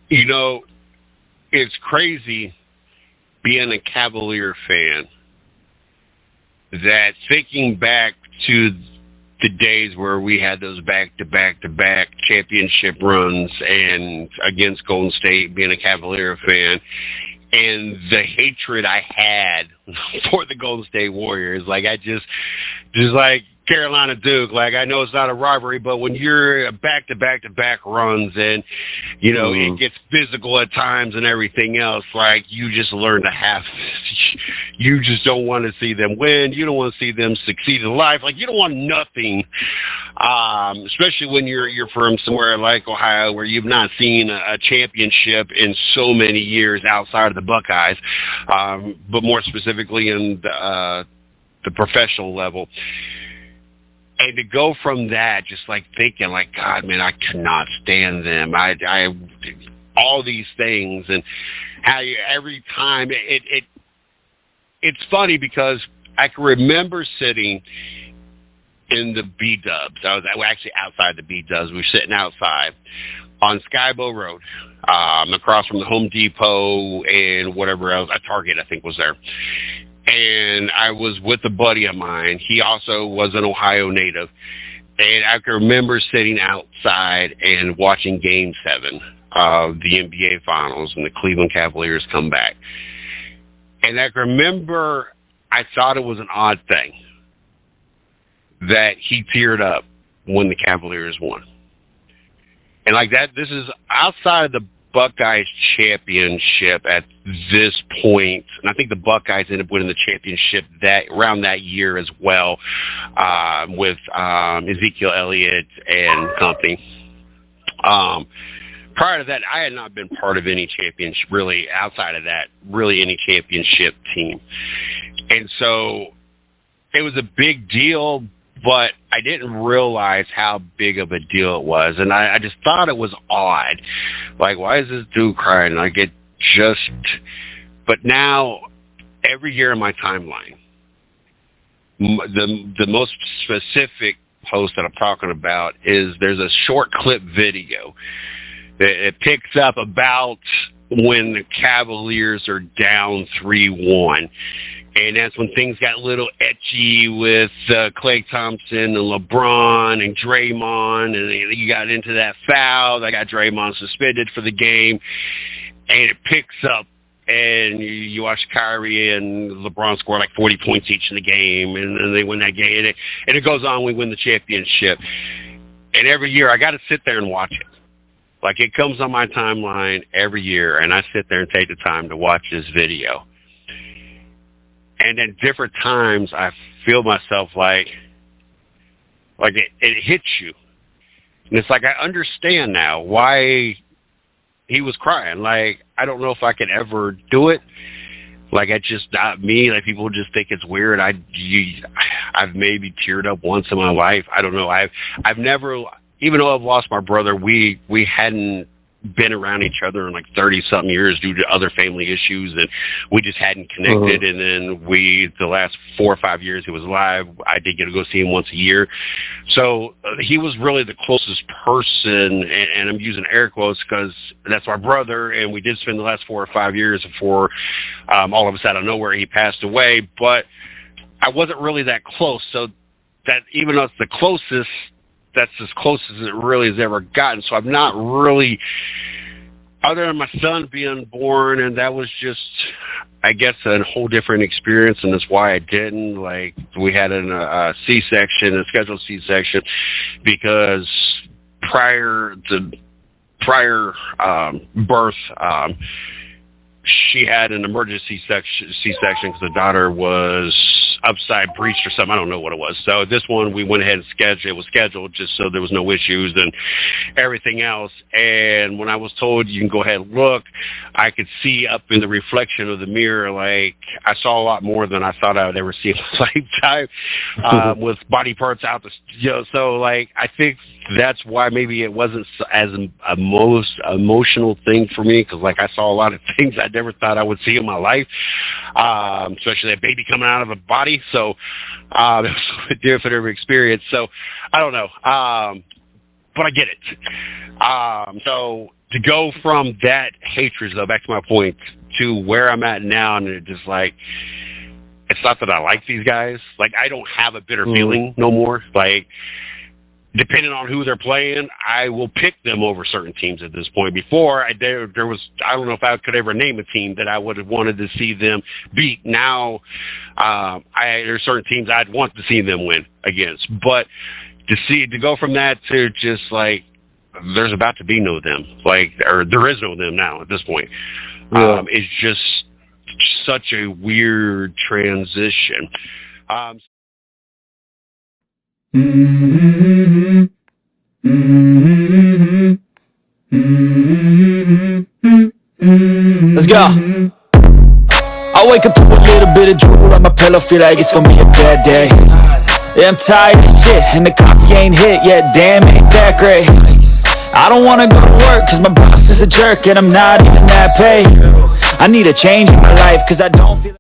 You know, it's crazy being a Cavalier fan that thinking back to the days where we had those back-to-back-to-back championship runs and against Golden State, being a Cavalier fan, and the hatred I had for the Golden State Warriors. Like I just like Carolina Duke. Like I know it's not a rivalry, but when you're back-to-back-to-back runs and it gets physical at times and everything else, like you just learn to have. You just don't want to see them win. You don't want to see them succeed in life. Like you don't want nothing, especially when you're from somewhere like Ohio where you've not seen a championship in so many years outside of the Buckeyes, but more specifically in the professional level. And to go from that, just like thinking, like, God, man, I cannot stand them. I all these things, and how every time it's funny because I can remember sitting in the B-Dubs. I was actually outside the B-Dubs. We were sitting outside on Skybow Road, across from the Home Depot and whatever else. A Target, I think, was there. And I was with a buddy of mine. He also was an Ohio native. And I can remember sitting outside and watching Game 7 of the NBA Finals and the Cleveland Cavaliers come back. And I can remember I thought it was an odd thing that he teared up when the Cavaliers won. And like that, this is outside of the Buckeyes championship at this point, and I think the Buckeyes ended up winning the championship around that year as well, with Ezekiel Elliott and company. Prior to that, I had not been part of any championship, really, outside of that, really any championship team. And so it was a big deal, but I didn't realize how big of a deal it was. And I just thought it was odd. Like, why is this dude crying? Like, it just... But now, every year in my timeline, the most specific post that I'm talking about is there's a short clip video. It picks up about when the Cavaliers are down 3-1. And that's when things got a little etchy with Klay Thompson and LeBron and Draymond. And you got into that foul. That got Draymond suspended for the game. And it picks up. And you watch Kyrie and LeBron score like 40 points each in the game. And they win that game. And it goes on. We win the championship. And every year, I got to sit there and watch it. Like, it comes on my timeline every year. And I sit there and take the time to watch this video. And at different times, I feel myself like it hits you. And it's like, I understand now why he was crying. Like, I don't know if I could ever do it. Like, it's just not me. Like, people just think it's weird. I've maybe teared up once in my life. I don't know. I've never, even though I've lost my brother, we hadn't been around each other in like 30-something years due to other family issues, and we just hadn't connected. And then the last 4 or 5 years he was alive, I did get to go see him once a year. So he was really the closest person, and I'm using air quotes because that's my brother, and we did spend the last 4 or 5 years before all of us out of nowhere he passed away. But I wasn't really that close, so that even though it's the closest, that's as close as it really has ever gotten. So I'm not really, other than my son being born, and that was just, I guess, a whole different experience, and that's why I didn't. Like, we had a C-section, a scheduled C-section, because prior birth, she had an emergency C-section because the daughter was upside breached or something. I don't know what it was. So this one, we went ahead and scheduled. It was scheduled just so there was no issues and everything else. And when I was told you can go ahead and look, I could see up in the reflection of the mirror, like, I saw a lot more than I thought I would ever see in my lifetime, with body parts out. So, like, I think that's why maybe it wasn't as a most emotional thing for me, because, like, I saw a lot of things I never thought I would see in my life, especially that baby coming out of a body. So it was a different experience. So I don't know. but I get it. So to go from that hatred, though, back to my point, to where I'm at now, and it's just like, it's not that I like these guys. Like, I don't have a bitter feeling no more. Like, depending on who they're playing, I will pick them over certain teams at this point. Before, there was, I don't know if I could ever name a team that I would have wanted to see them beat. Now, there's certain teams I'd want to see them win against. But to go from that to just like, there's about to be no them, like, or there is no them now at this point. It's just such a weird transition. Let's go. I wake up to a little bit of drool on my pillow, feel like it's gonna be a bad day. Yeah, I'm tired of shit, and the coffee ain't hit yet, damn, ain't that great. I don't wanna go to work, cause my boss is a jerk, and I'm not even that paid. I need a change in my life, cause I don't feel